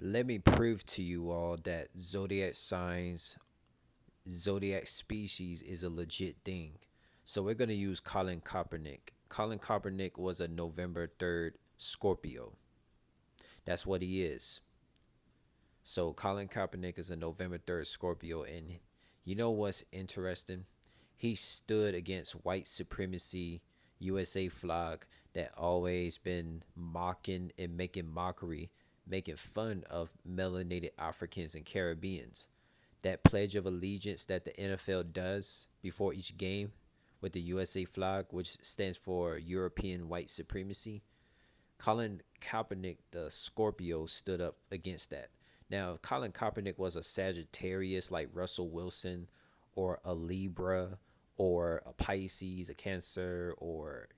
Let me prove to you all that zodiac signs, zodiac species is a legit thing. So we're going to use Colin Kaepernick. Colin Kaepernick was a November 3rd Scorpio. That's what he is. So Colin Kaepernick is a November 3rd Scorpio. And you know what's interesting? He stood against white supremacy, USA flag that always been mocking and making mockery, making fun of melanated Africans and Caribbeans. That Pledge of Allegiance that the NFL does before each game with the USA flag, which stands for European white supremacy. Colin Kaepernick, the Scorpio, stood up against that. Now, if Colin Kaepernick was a Sagittarius like Russell Wilson, or a Libra, or a Pisces, a Cancer, or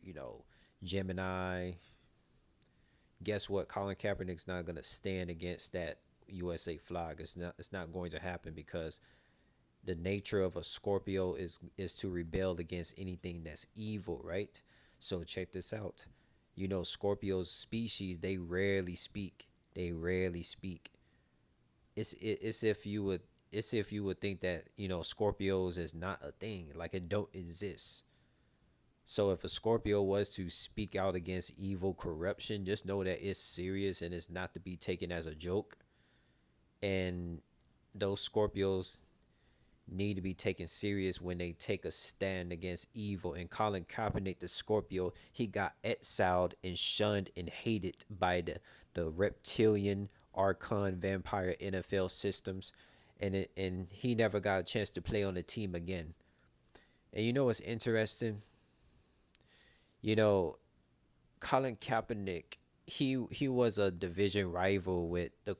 Gemini, guess what? Colin Kaepernick's not gonna stand against that USA flag. It's not. It's not going to happen because the nature of a Scorpio is to rebel against anything that's evil, right? So check this out. Scorpio's species, they rarely speak. They rarely speak. It's if you would think that Scorpios is not a thing, like it don't exist. So if a Scorpio was to speak out against evil corruption, just know that it's serious and it's not to be taken as a joke. And those Scorpios need to be taken serious when they take a stand against evil. And Colin Kaepernick, the Scorpio, he got exiled and shunned and hated by the reptilian archon vampire NFL systems, and he never got a chance to play on the team again. And you know what's interesting? You know, Colin Kaepernick, he was a division rival with the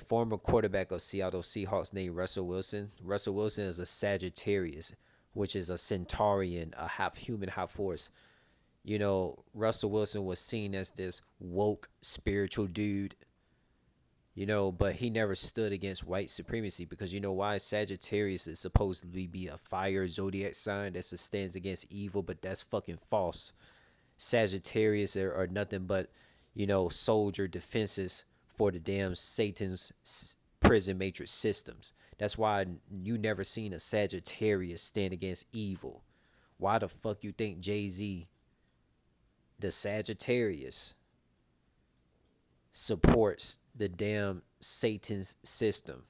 former quarterback of Seattle Seahawks named Russell Wilson. Russell Wilson is a Sagittarius, which is a Centaurian, a half human, half horse. Russell Wilson was seen as this woke spiritual dude, but he never stood against white supremacy because you know why? Sagittarius is supposedly be a fire zodiac sign that stands against evil, but that's fucking false. Sagittarius are nothing but, soldier defenses for the damn Satan's prison matrix systems. That's why you never seen a Sagittarius stand against evil. Why the fuck you think Jay-Z, the Sagittarius, supports the damn Satan's system?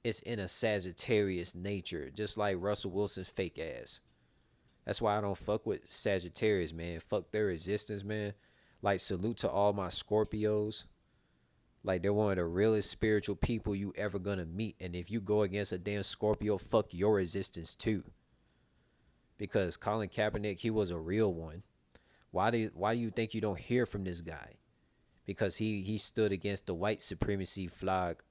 It's in a Sagittarius nature, just like Russell Wilson's fake ass. That's why I don't fuck with Sagittarius, man. Fuck their existence, man. Like, salute to all my Scorpios. Like, they're one of the realest spiritual people you ever gonna meet. And if you go against a damn Scorpio, fuck your existence too. Because Colin Kaepernick, he was a real one. Why do you think you don't hear from this guy? Because he stood against the white supremacy flag.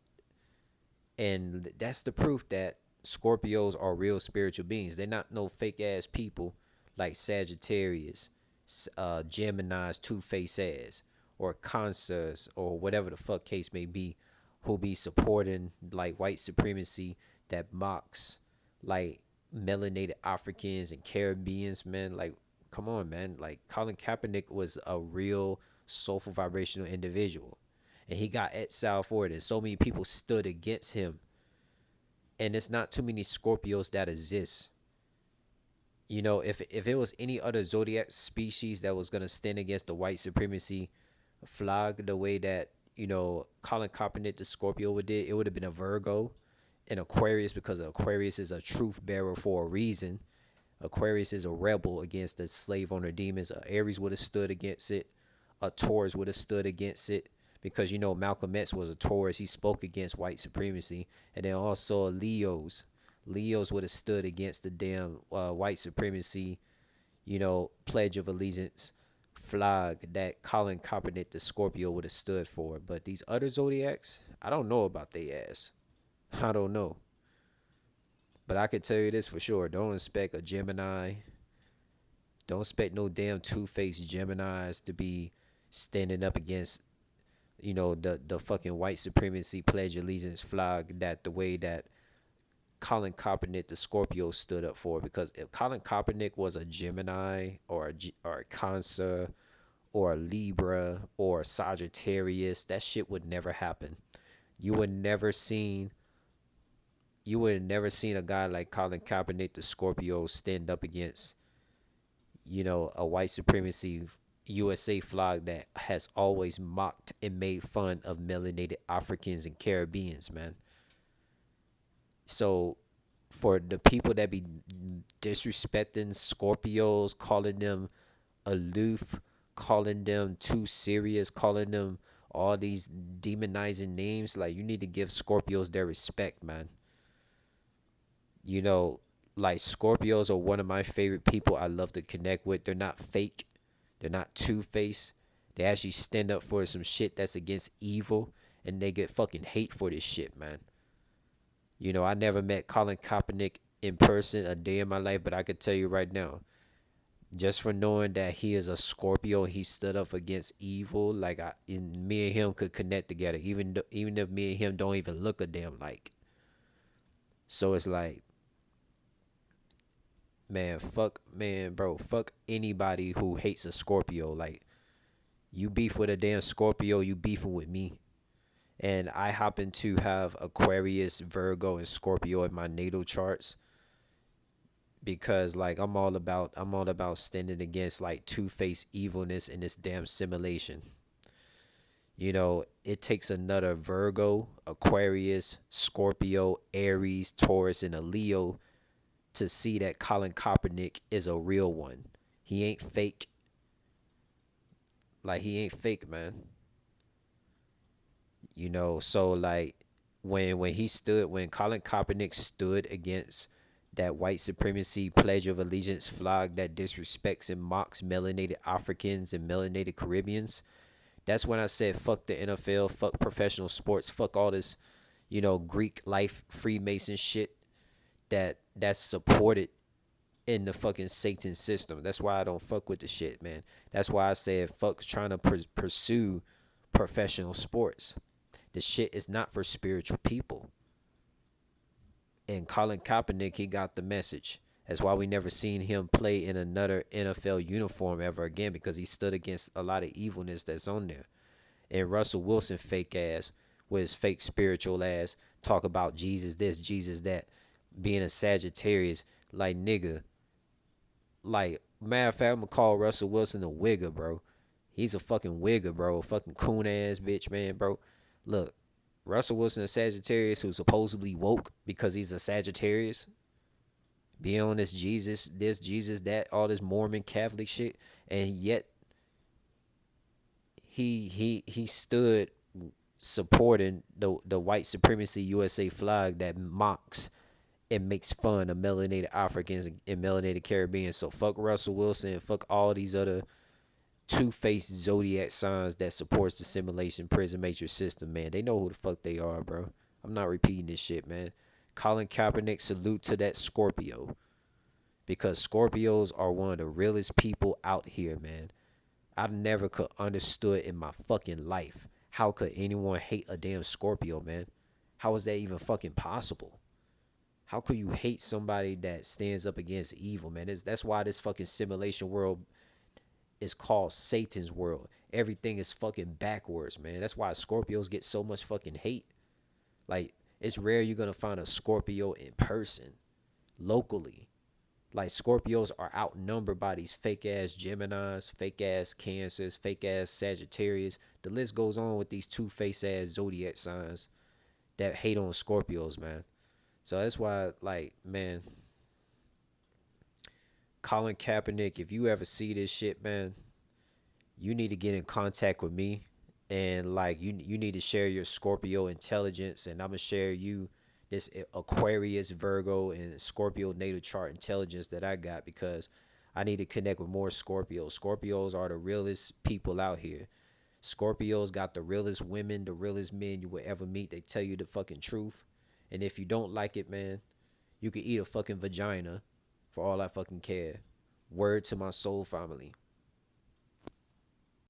And that's the proof that Scorpios are real spiritual beings. They're not no fake ass people like Sagittarius, Gemini's two-faced ass, or Cancers, or whatever the fuck case may be, who be supporting like white supremacy that mocks like melanated Africans and Caribbeans, man. Like, come on, man. Like, Colin Kaepernick was a real soulful vibrational individual. And he got exiled for it. And so many people stood against him. And it's not too many Scorpios that exist. If it was any other zodiac species that was gonna stand against the white supremacy flag the way that, Colin Kaepernick, the Scorpio, would did, it would have been a Virgo, an Aquarius, because Aquarius is a truth bearer for a reason. Aquarius is a rebel against the slave owner demons. Aries would have stood against it. A Taurus would have stood against it because Malcolm X was a Taurus. He spoke against white supremacy, and then also Leos. Leos would have stood against the damn white supremacy, Pledge of Allegiance flag that Colin Kaepernick, the Scorpio, would have stood for. But these other zodiacs, I don't know about they ass. I don't know. But I can tell you this for sure. Don't expect a Gemini. Don't expect no damn two-faced Geminis to be standing up against, the fucking white supremacy Pledge of Allegiance flag that the way that Colin Kaepernick, the Scorpio, stood up for. Because if Colin Kaepernick was a Gemini or a Cancer or a Libra or a Sagittarius, that shit would never happen. You would never seen you would have never seen a guy like Colin Kaepernick, the Scorpio, stand up against, a white supremacy USA flag that has always mocked and made fun of melanated Africans and Caribbeans, man. So for the people that be disrespecting Scorpios, calling them aloof, calling them too serious, calling them all these demonizing names, like, you need to give Scorpios their respect, man. You know, like, Scorpios are one of my favorite people I love to connect with. They're not fake. They're not two-faced. They actually stand up for some shit that's against evil, and they get fucking hate for this shit, man. I never met Colin Kaepernick in person a day in my life, but I could tell you right now, just for knowing that he is a Scorpio, he stood up against evil. Like, me and him could connect together, even if me and him don't even look a damn like. So it's like, fuck anybody who hates a Scorpio. Like, you beef with a damn Scorpio, you beefing with me. And I happen to have Aquarius, Virgo, and Scorpio in my natal charts, because, like, I'm all about standing against, like, two-faced evilness in this damn simulation. It takes another Virgo, Aquarius, Scorpio, Aries, Taurus, and a Leo to see that Colin Kaepernick is a real one. He ain't fake. Like, he ain't fake, man. So, like, when Colin Kaepernick stood against that white supremacy Pledge of Allegiance flag that disrespects and mocks melanated Africans and melanated Caribbeans, that's when I said, fuck the NFL, fuck professional sports, fuck all this, Greek life Freemason shit that's supported in the fucking Satan system. That's why I don't fuck with the shit, man. That's why I said fuck trying to pursue professional sports. The shit is not for spiritual people. And Colin Kaepernick, he got the message. That's why we never seen him play in another NFL uniform ever again, because he stood against a lot of evilness that's on there. And Russell Wilson, fake ass, with his fake spiritual ass, talk about Jesus this, Jesus that, being a Sagittarius. Like, nigga, like, matter of fact, I'm gonna call Russell Wilson a wigger, bro. He's a fucking wigger, bro. A fucking coon ass bitch, man, bro. Look, Russell Wilson, a Sagittarius who's supposedly woke because he's a Sagittarius, being on this Jesus that, all this Mormon Catholic shit, and yet he stood supporting the white supremacy USA flag that mocks and makes fun of melanated Africans and melanated Caribbeans. So fuck Russell Wilson and fuck all these other two-faced zodiac signs that supports the simulation prison matrix system, man. They know who the fuck they are, bro. I'm not repeating this shit, man. Colin Kaepernick, salute to that Scorpio, because Scorpios are one of the realest people out here, man. I never could understood in my fucking life, how could anyone hate a damn Scorpio, man? How is that even fucking possible? How could you hate somebody that stands up against evil, man? That's why this fucking simulation world is called Satan's world. Everything is fucking backwards, man. That's why Scorpios get so much fucking hate. Like, it's rare you're gonna find a Scorpio in person, locally. Like, Scorpios are outnumbered by these fake ass Geminis, fake ass Cancers, fake ass Sagittarius. The list goes on with these two-faced ass zodiac signs that hate on Scorpios, man. So that's why, like, man, Colin Kaepernick, if you ever see this shit, man, you need to get in contact with me, and, like, you need to share your Scorpio intelligence, and I'm gonna share you this Aquarius, Virgo, and Scorpio natal chart intelligence that I got, because I need to connect with more Scorpios. Scorpios are the realest people out here. Scorpios got the realest women, the realest men you will ever meet. They tell you the fucking truth. And if you don't like it, man, you can eat a fucking vagina for all I fucking care. Word to my soul family.